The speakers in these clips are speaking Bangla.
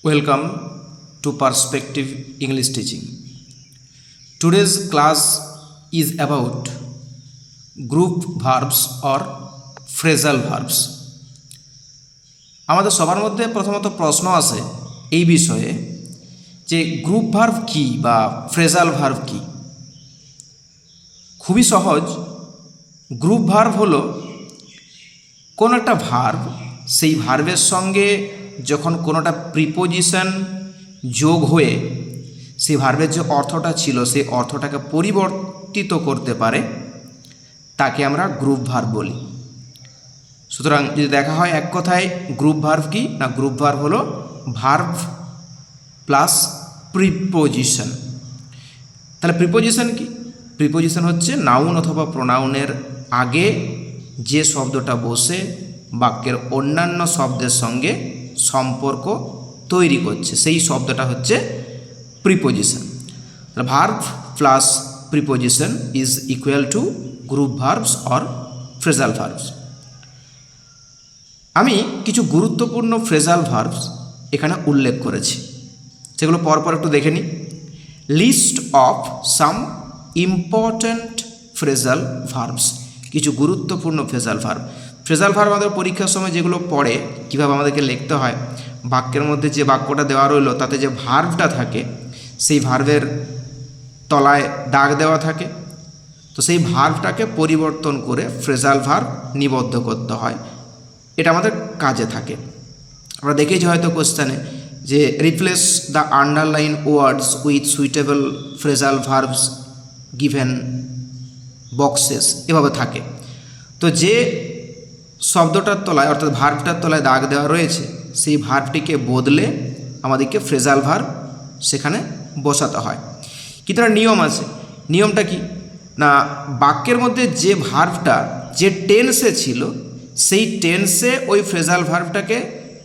Welcome to Perspective English Teaching. Today's class is about group verbs or phrasal verbs. আমাদের সবার মধ্যে প্রথমত প্রশ্ন আসে এই বিষয়ে যে গ্রুপ ভার্ব কি বা ফ্রেজাল ভার্ব কি। খুবই সহজ। গ্রুপ ভার্ব হলো কোন একটা ভার্ব, সেই ভার্বের সঙ্গে যখন কোনোটা প্রিপোজিশন যোগ হয়ে সেই ভার্বের যে অর্থটা ছিল সেই অর্থটাকে পরিবর্তিত করতে পারে তাকে আমরা গ্রুপ ভার্ব বলি। সুতরাং যদি দেখা হয় এক কথায় গ্রুপ ভার্ব কি না, গ্রুপ ভার্ব হলো ভার্ব প্লাস প্রিপোজিশন। তাহলে প্রিপোজিশন কি? প্রিপোজিশন হচ্ছে নাউন অথবা প্রোনাউনের আগে যে শব্দটা বসে বাক্যের অন্যান্য শব্দের সঙ্গে সম্পর্ক তৈরি করছে, সেই শব্দটা হচ্ছে preposition. Verb plus preposition is equal to group verbs or phrasal verbs. আমি কিছু গুরুত্বপূর্ণ ফ্রেজাল ভার্বস এখানে উল্লেখ করেছি, সেগুলো পরপর একটু দেখে নিই। List of some important phrasal verbs, কিছু গুরুত্বপূর্ণ ফ্রেজাল ভার্ব। ফ্রেজাল ভার্ব আমাদের পরীক্ষার সময় যেগুলো পড়ে, কীভাবে আমাদেরকে লিখতে হয়, বাক্যের মধ্যে যে বাক্যটা দেওয়া রইল তাতে যে ভার্বটা থাকে সেই ভার্বের তলায় দাগ দেওয়া থাকে, তো সেই ভার্বটাকে পরিবর্তন করে ফ্রেজাল ভার্ব নিবদ্ধ করতে হয়, এটা আমাদের কাজে থাকে। আমরা দেখেছি হয়তো কোশ্চেনে যে replace the underline words with suitable phrasal verbs given boxes, এভাবে থাকে। তো যে শব্দটার তলায় অর্থাৎ ভার্বটার তলায় দাগ দেওয়া রয়েছে সেই ভার্বটিকে বদলে আমাদেরকে ফ্রেজাল ভার্ব সেখানে বসাতে হয়। কিন্তু একটা নিয়ম আছে। নিয়মটা কি না, বাক্যের মধ্যে যে ভার্বটা যে টেন্সে ছিল সেই টেন্সে ওই ফ্রেজাল ভার্বটাকে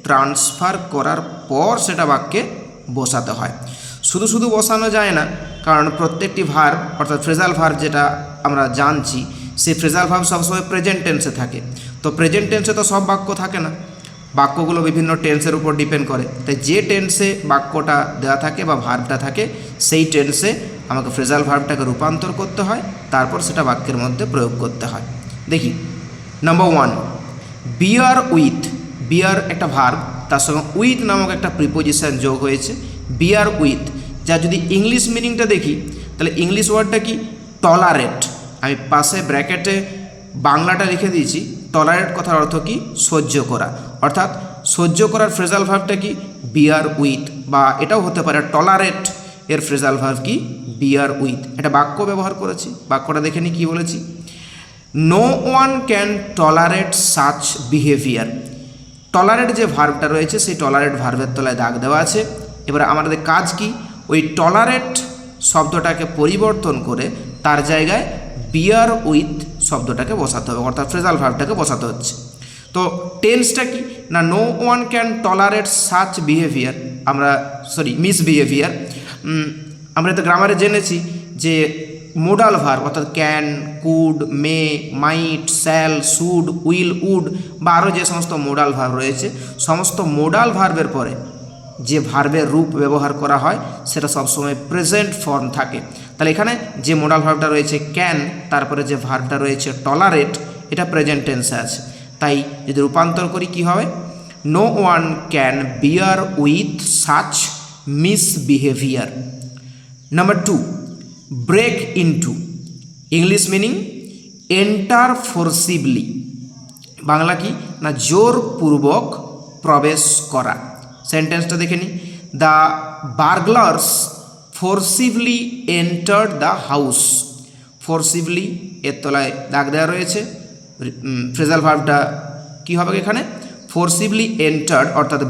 ট্রান্সফার করার পর সেটা বাক্যে বসাতে হয়। শুধু শুধু বসানো যায় না, কারণ প্রত্যেকটি ভার্ব অর্থাৎ ফ্রেজাল ভার্ব যেটা আমরা জানছি সেই ফ্রেজাল ভার্ব সবসময় প্রেজেন্ট টেন্সে থাকে। তো প্রেজেন্ট টেন্সে তো সব বাক্য থাকে না, বাক্যগুলো বিভিন্ন টেন্সের উপর ডিপেন্ড করে। তাই যে টেন্সে বাক্যটা দেওয়া থাকে বা ভার্বটা থাকে সেই টেন্সে আমাকে ফ্রেজাল ভার্বটাকে রূপান্তর করতে হয়, তারপর সেটা বাক্যের মধ্যে প্রয়োগ করতে হয়। দেখি, নাম্বার 1, বিয়ার উইথ। বিয়ার একটা ভার্ব, তার সঙ্গে উইথ নামক একটা প্রিপোজিশন যোগ হয়েছে, বিয়ার উইথ। যা যদি ইংলিশ মিনিংটা দেখি তাহলে ইংলিশ ওয়ার্ডটা কি? টলারেট। আমি পাশে ব্র্যাকেটে বাংলাটা লিখে দিয়েছি। টলারেট কথার অর্থ কি? সহ্য করা। অর্থাৎ সহ্য করার ফ্রেজাল ভার্বটা কি? Bear with. বা এটাও হতে পারে টলারেট এর ফ্রেজাল ভার্ব কি? Bear with. এটা বাক্য ব্যবহার করেছি, বাক্যটা দেখে নি কি বলেছি। No one can tolerate such behaviour. Tolerate যে ভার্বটা রয়েছে সেই টলারেট ভার্বের তলায় দাগ দেওয়া আছে। এবার আমাদের কাজ কি? ওই টলারেট শব্দটাকে পরিবর্তন করে তার জায়গায় বিয়ার উইথ শব্দটাকে বসাতে হবে, অর্থাৎ ফ্রেজাল ভার্বটাকে বসাতে হচ্ছে। তো টেন্সটা কি না, no one can tolerate such behaviour, misbehaviour. আমরা তো গ্রামারে জেনেছি যে মোডাল ভার্ব অর্থাৎ can, could, may, might, shall, should, will, would বা আরও যে সমস্ত মোডাল ভার্ব রয়েছে, সমস্ত মোডাল ভার্বের পরে যে ভার্বের রূপ ব্যবহার করা হয় সেটা সবসময় প্রেজেন্ট ফর্ম থাকে। তাহলে এখানে যে মোডাল ভার্বটা রয়েছে ক্যান, তারপরে যে ভার্বটা রয়েছে টলারেট, এটা প্রেজেন্ট টেন্সে আছে। তাই যদি রূপান্তর করি কি হবে? No one can bear with such misbehaviour. Number 2, break into. English meaning enter forcibly. Bangla কি না, জোরপূর্বক প্রবেশ করা। সেন্টেন্সটা দেখে নিই। The burglars forcibly entered the house. Forcibly এর তলায় দাগ দেওয়া রয়েছে, ফ্রেজাল ভার্বটা কী হবে এখানে? ফোর্সিভলি এন্টার্ড, অর্থাৎ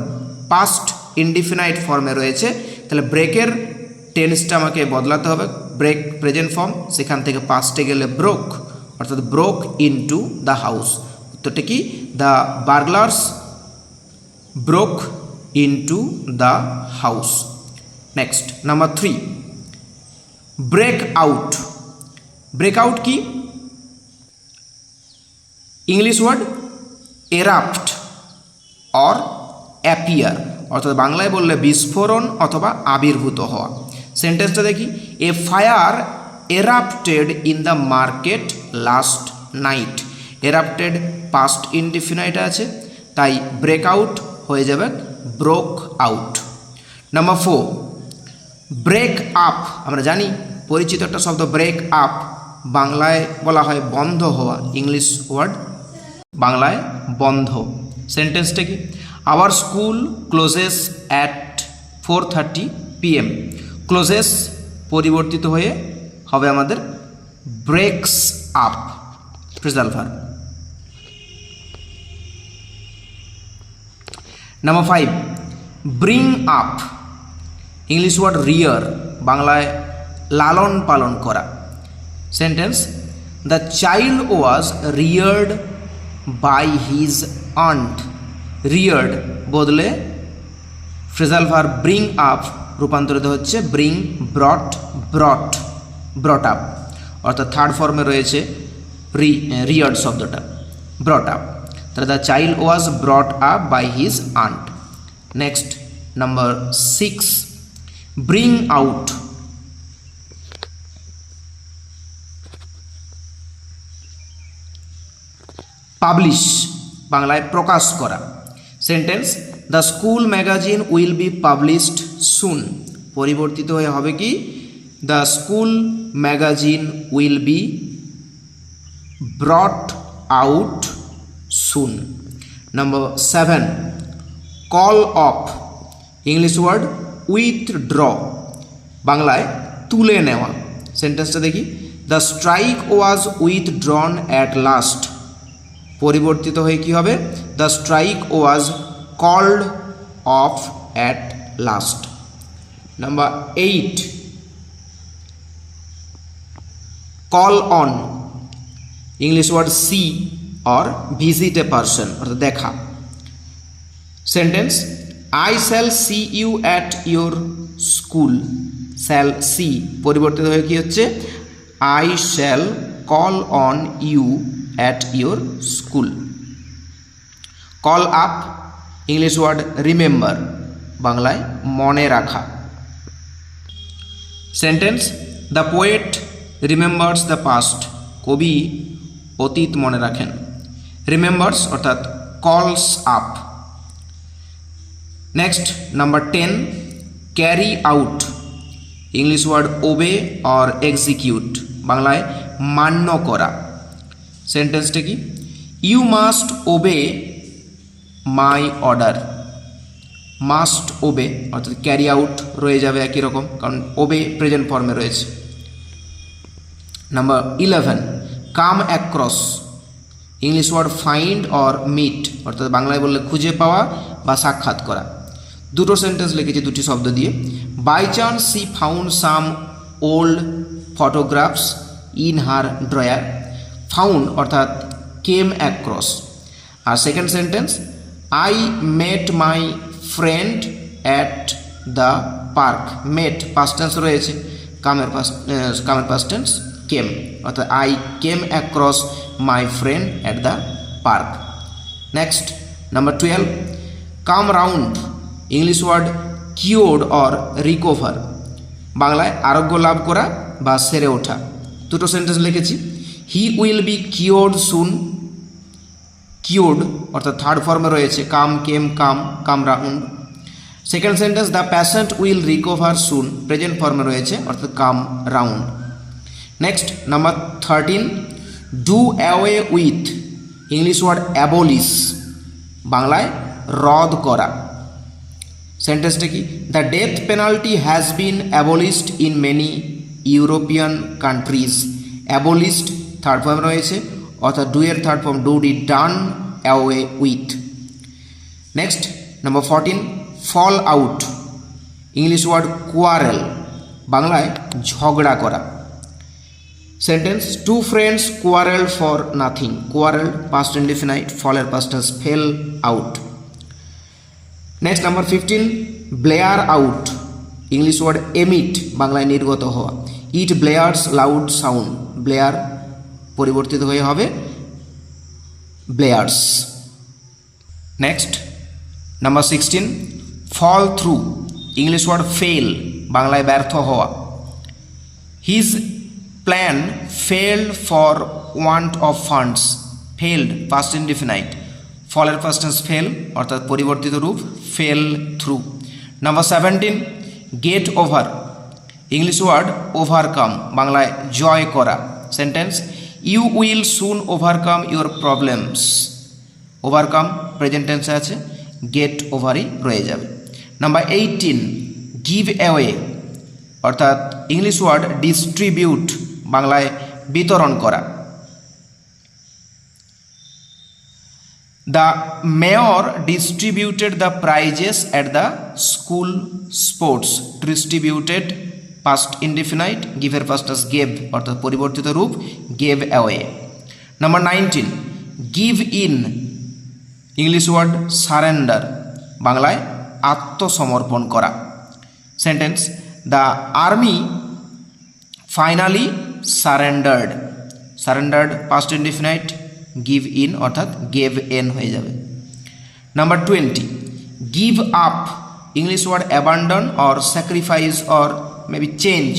পাস্ট ইনডিফিনাইট ফর্মে রয়েছে। তাহলে ব্রেকের টেন্সটা আমাকে বদলাতে হবে, ব্রেক প্রেজেন্ট ফর্ম, সেখান থেকে পাস্টে গেলে ব্রোক, অর্থাৎ ব্রোক ইনটু দ্য হাউস। উত্তরটা কি? The burglars broke into the house. Next, number 3, break out. Break out কি? English word erupt or appear, অর্থাৎ বাংলায় বললে বিস্ফোরণ অথবা আবির্ভূত হওয়া। সেন্টেন্সটা দেখি, a fire erupted in the market last night. Erupted past indefinite আছে, তাই ব্রেকআউট হয়ে যাবে broke out. Number 4, break up. আমরা জানি পরিচিত একটা শব্দ ব্রেক আপ, বাংলায় বলা হয় বন্ধ হওয়া, ইংলিশ ওয়ার্ড, বাংলায় বন্ধ। সেন্টেন্সটা কি, our school closes at 4:30 PM। Closes পরিবর্তিত হয়ে হবে আমাদের breaks up, phrasal verb. Number 5, bring up, English word rear, বাংলায় লালন পালন করা। Sentence, the child was reared by his aunt. Reared বদলে ফ্রেজাল ভার্ব ব্রিং আপ রূপান্তরিত হচ্ছে bring brought brought brought up, অর্থাৎ থার্ড ফর্মে রয়েছে রিয়ার্ড শব্দটা, ব্রট আপ। তাহলে the child was brought up by his aunt. Next number 6, bring out, publish, বাংলায় প্রকাশ করা। Sentence, the school magazine will be published soon. পরিবর্তিত হয়ে হবে কি, the school magazine will be brought out soon. Number 7, call off, English word withdraw, বাংলায় তুলে নেওয়া। সেন্টেন্সটা দেখি, the strike was withdrawn at last. পরিবর্তিত হয়ে কি হবে, the strike was called off at last. Number 8, call on, English word see or visit a person, অর্থাৎ দেখা। Sentence, I shall see you at your school. Shall see পরিবর্তিত হয়ে কি হচ্ছে, I shall call on you at your school. Call up, English word remember, বাংলায় মনে রাখা। Sentence, the poet remembers the past. কবি অতীত মনে রাখেন। রিমেম্বার্স অর্থাৎ calls up. Next number 10, carry out, English word obey or execute, বাংলায় মান্য করা। সেন্টেন্সটা কি, you must obey my order. Must obey অর্থাৎ ক্যারি আউট রয়ে যাবে একই রকম, কারণ ওবে প্রেজেন্ট ফর্মে রয়েছে। Number 11, come across, English word find or meet, অর্থাৎ বাংলায় বললে খুঁজে পাওয়া বা সাক্ষাৎ করা। দুটো সেন্টেন্স লিখেছি দুটি শব্দ দিয়ে। By chance she found some old photographs in her drawer. Found অর্থাৎ কেম অ্যাক্রস। আর second sentence, I met my friend at the park. Met past tense রয়েছে, কামের পাস্ট টেন্স কেম, অর্থাৎ I came across my friend at the park. Next number 12, come round, English word cured or recover, বাংলায় আরোগ্য লাভ করা বা সেরে ওঠা। দুটো সেন্টেন্স লিখেছি। He will be cured soon. Cured অর্থাৎ থার্ড ফর্মে রয়েছে come came come round. Second sentence, the patient will recover soon, present ফর্মে রয়েছে অর্থাৎ come round. Next number 13, do away with, English word abolish, বাংলায় রদ করা। সেন্টেন্সটা কি, the death penalty has been abolished in many European countries. Abolished third form রয়েছে অর্থাৎ ডু এর third form do did, done away with. Next number 14, fall out, English word quarrel, বাংলায় ঝগড়া করা। Sentence, two friends quarrel for nothing. Quarrel past indefinite, ফলের past tense fell out. Next number 15, blare out, English word emit, বাংলায় নির্গত হওয়া। It blares loud sound, blare পরিবর্তিত হয়ে হবে blares. Next number 16, fall through, English word fail, বাংলায় ব্যর্থ হওয়া। His plan failed for want of funds, failed past indefinite, ফলের পাস্ট টেন্স ফেল অর্থাৎ পরিবর্তিত রূপ fell through. Number 17 get over, English word overcome, বাংলায় জয় করা। Sentence you will soon overcome your problems, overcome present টেন্সে আছে, গেট ওভারই রয়ে যাবে। নাম্বার 18 গিভ অ্যাওয়ে, অর্থাৎ ইংলিশ ওয়ার্ড ডিস্ট্রিবিউট, বাংলায় বিতরণ করা। The mayor distributed the prizes at the school sports, distributed past indefinite, গিভের পাস্ট টেন্স গেভ অর্থাৎ পরিবর্তিত রূপ gave away. Number 19 give in, English word surrender, বাংলায় আত্মসমর্পণ করা। Sentence the army finally surrendered, surrendered past indefinite, give in অর্থাৎ গেভ এন হয়ে যাবে। Number 20 give up, English word abandon or sacrifice or maybe change,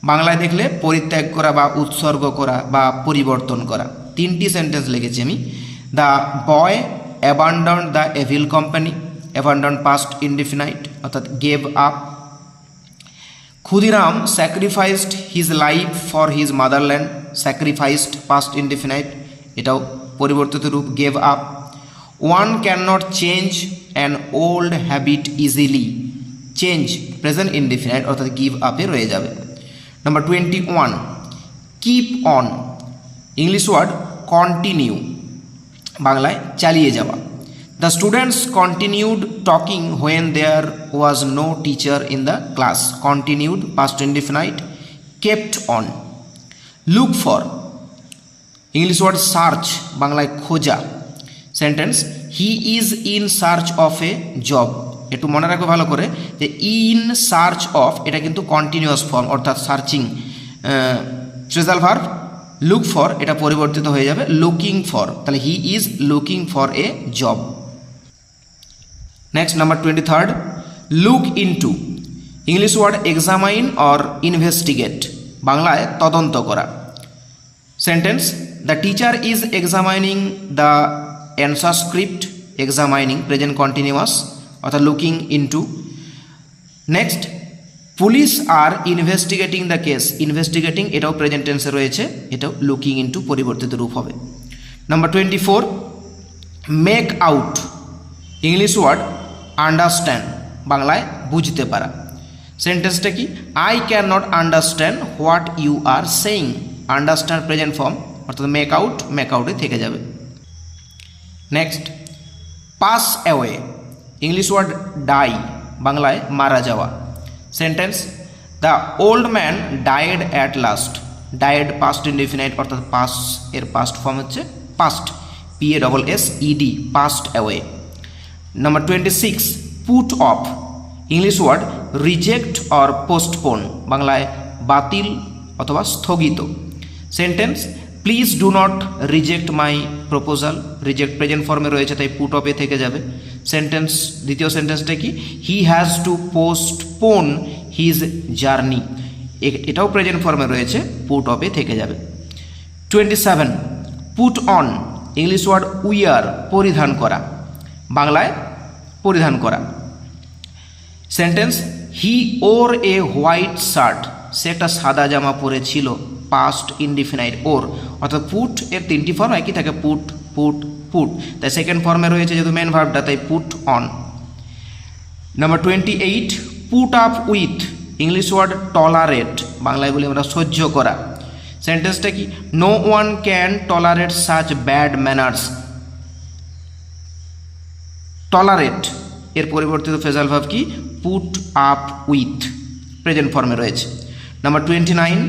বাংলায় দেখলে পরিত্যাগ করা বা উৎসর্গ করা বা পরিবর্তন করা। 3টি সেন্টেন্স লিখেছি আমি। The boy abandon the evil company, abandon past indefinite অর্থাৎ gave up. Khudiram sacrificed his life for his motherland, sacrificed past indefinite, এটাও পরিবর্তিত রূপ gave up. One can not change an old habit easily, change present indefinite অর্থাৎ গিভ আপে রয়ে যাবে। Number 21 keep on, English word continue, বাংলায় চালিয়ে যাওয়া। The students continued talking when there was no teacher in the class, continued past indefinite kept on. Look for, English word search, বাংলায় খোঁজা। Sentence he is in search of a job, একটু মনে রাখবে ভালো করে যে ইন সার্চ অফ এটা কিন্তু কন্টিনিউয়াস ফর্ম অর্থাৎ searching phrasal verb. Look for এটা পরিবর্তিত হয়ে যাবে লুকিং ফর, তাহলে he is looking for a job. Next number 23 look into, English word examine or investigate, বাংলায় তদন্ত করা। Sentence the teacher is examining the answer script, examining present continuous অর্থাৎ looking into. Next police are investigating the case, investigating এটাও প্রেজেন্ট টেন্সে রয়েছে, এটাও লুকিং ইনটু পরিবর্তিত রূপ হবে। Number 24 make out, English word understand, বাংলায় বুঝতে পারা। সেন্টেন্সটা কি I can not understand what you are saying, understand present form অর্থাৎ মেক আউটে থেকে যাবে। Next pass away, English word die, বাংলায় মারা যাওয়া। Sentence the old man died at last, died past indefinite অর্থাৎ পাস এর পাস্ট ফর্ম হচ্ছে passed, PASSED passed away. Number 26 put off, English word reject or postpone, বাংলায় বাতিল অথবা স্থগিত। Sentence please do not reject my proposal, reject present ফর্মে রয়েছে তাই পুট অফে থেকে যাবে। সেন্টেন্স দ্বিতীয় সেন্টেন্সটা কি he has to postpone his journey, এটাও প্রেজেন্ট ফর্মে রয়েছে পুট অফে থেকে যাবে। 27 put on, English word wear পরিধান করা, বাংলায় পরিধান করা। Sentence he wore a white shirt, সে একটা সাদা জামা পরেছিল, পাস্ট ইনডিফিনাইট ওর অর্থাৎ পুট এর 3টি ফর্ম একই থাকে পুট পুট পুট, তাই সেকেন্ড ফর্মে রয়েছে যেহেতু মেন ভার্বটা তাই put on. Number 28 put up with, English word tolerate, বাংলায় বলি আমরা সহ্য করা। সেন্টেন্সটা কি no one can tolerate such bad manners, tolerate এর পরিবর্তিত ফ্রেজাল ভার্ব কি পুট আপ উইথ, প্রেজেন্ট ফর্মে রয়েছে। Number 29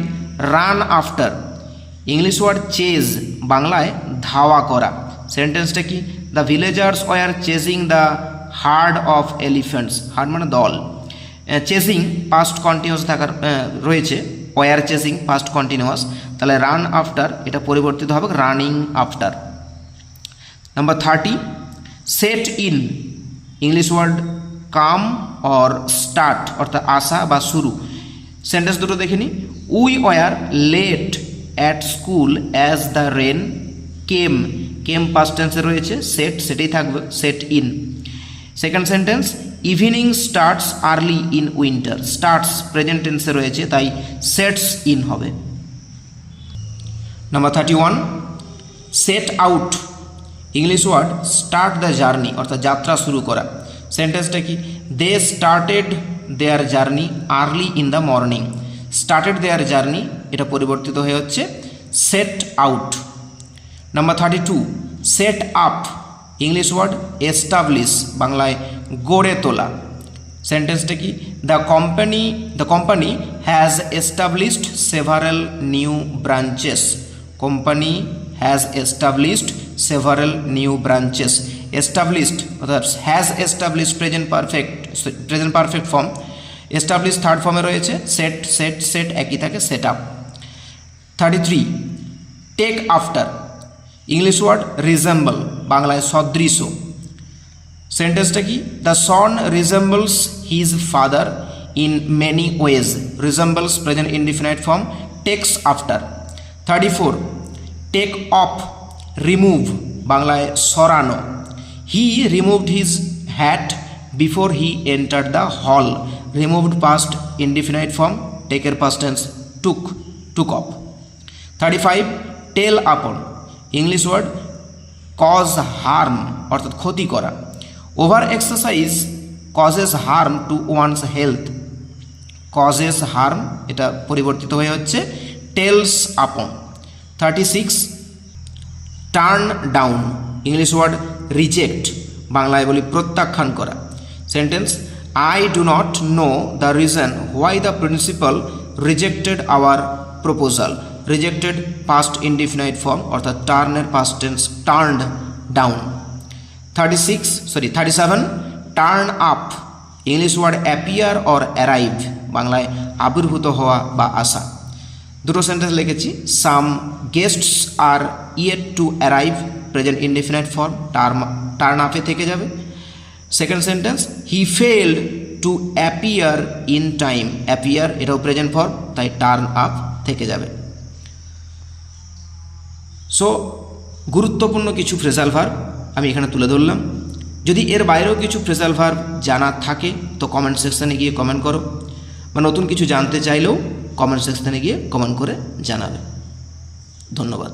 run after, English word chase, বাংলায় ধাওয়া করা। সেন্টেন্সটা কি the villagers were chasing the herd of elephants, herd মানে দল, চেজিং পাস্ট কন্টিনিউয়াস থাকার রয়েছে, ওয়ার চেজিং পাস্ট কন্টিনিউয়াস, তাহলে রান আফটার এটা পরিবর্তিত হবে running after. Number 30 set in, English word come or start অর্থাৎ আসা বা শুরু। সেন্টেন্স দুটো দেখে নিই। We were late at school as the rain came, came past টেন্সে রয়েছে, সেট সেটাই থাকবে, set in. Second sentence, evening starts early in winter, starts present টেন্সে রয়েছে তাই সেটস ইন হবে। Number 31, set out English word start the journey অর্থাৎ যাত্রা শুরু করা। সেন্টেন্সটা কি? They started their journey early in the morning, started their journey এটা পরিবর্তিত হয়ে হচ্ছে set out. Number 32, set up English word establish, বাংলায় গড়ে তোলা। সেন্টেন্সটা কি? The company has established several new branches, company has established several new branches. Established অর্থাৎ has established present perfect form, establish third ফর্মে রয়েছে, সেট সেট সেট একই থাকে, set up. 33, take after English word resemble, বাংলায় সদৃশ। সেন্টেন্সটা কি? The son resembles his father in many ways, resembles present indefinite form, takes after. 34, take off remove, বাংলায় সরানো। He removed his hat before he enter the hall, removed past indefinite form, টেকের past tense took off. 35, tell upon English word cause harm অর্থাৎ ক্ষতি করা। Over exercise causes harm to one's health, causes harm এটা পরিবর্তিত হয়ে হচ্ছে tells upon. 36, turn down English word reject, বাংলায় বলি প্রত্যাখ্যান করা। Sentence, I do not know the reason why the principal rejected our proposal, rejected past indefinite form অর্থাৎ টার্নের past tense turned down. 37, turn up English word appear or arrive, বাংলায় আবির্ভূত হওয়া বা আসা। দুটো সেন্টেন্স লিখেছি। Some guests are yet to arrive present indefinite form, turn আপে থেকে যাবে। Second sentence, he failed to appear in time, appear এটাও প্রেজেন্ট ফর্ম তাই টার্ন আপ থেকে যাবে। সো গুরুত্বপূর্ণ কিছু ফ্রেজাল ভার্ব আমি এখানে তুলে ধরলাম। যদি এর বাইরেও কিছু ফ্রেজাল ভার্ব জানা থাকে তো কমেন্ট সেকশানে গিয়ে কমেন্ট করো, বা নতুন কিছু জানতে চাইলেও কমেন্ট সেকশানে গিয়ে কমেন্ট করে জানাবে। ধন্যবাদ।